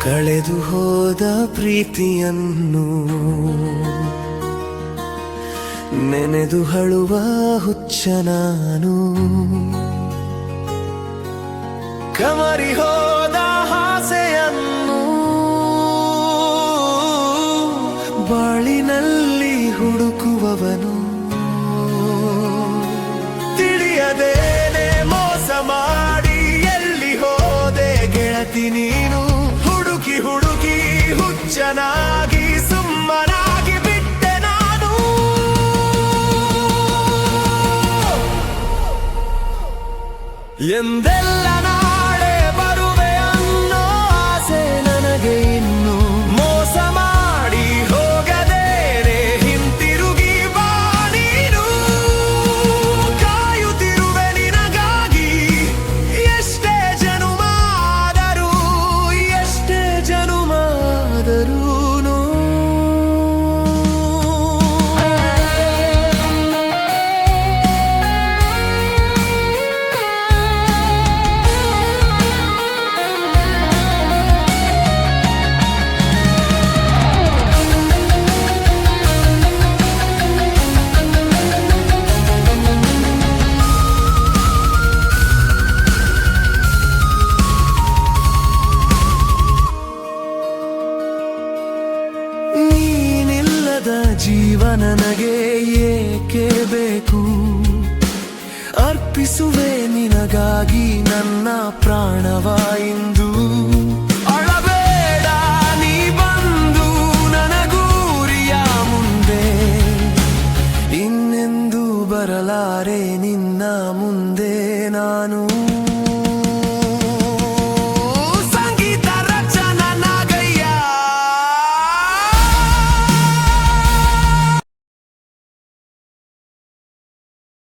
ಕಳೆದು ಹೋದ ಪ್ರೀತಿಯನ್ನು ನೆನೆದು ಹಳುವ ಹುಚ್ಚ ನಾನು. ಕಮರಿ ಹೋದ ಆಸೆಯನ್ನು ಬಾಳಿನಲ್ಲಿ ಹುಡುಕುವವನು. ತಿಳಿಯದೇನೆ ಮೋಸ ಮಾಡಿ ಎಲ್ಲಿ ಹೋದೆ ಗೆಳತಿ ನೀನು. ಹುಡುಕಿ ಹುಡುಕಿ ಹುಚ್ಚನಾಗಿ ಸುಮ್ಮನಾಗಿ ಬಿಟ್ಟೆ ನಾನು. ಎಂದೆಲ್ಲ ನಾಳೆ ಬರುವೆ ಅನ್ನೋ ಆಸೆ ನನಗೆ ಇನ್ನು. ಮೋಸ ಮಾಡಿ ಹೋಗದೇನೆ ಹಿಂತಿರುಗಿ ಬಾ ನೀನು. ಕಾಯುತ್ತಿರುವೆ ನಿನಗಾಗಿ ಎಷ್ಟೇ ಜನುಮಾದರೂ, ಎಷ್ಟೇ ಜನುಮಾದರೂ. ನೀನಿಲ್ಲದ ಜೀವನ ನನಗೆ ಏಕೆ ಬೇಕು. ಅರ್ಪಿಸುವೆ ನಿನಗಾಗಿ ನನ್ನ ಪ್ರಾಣವ.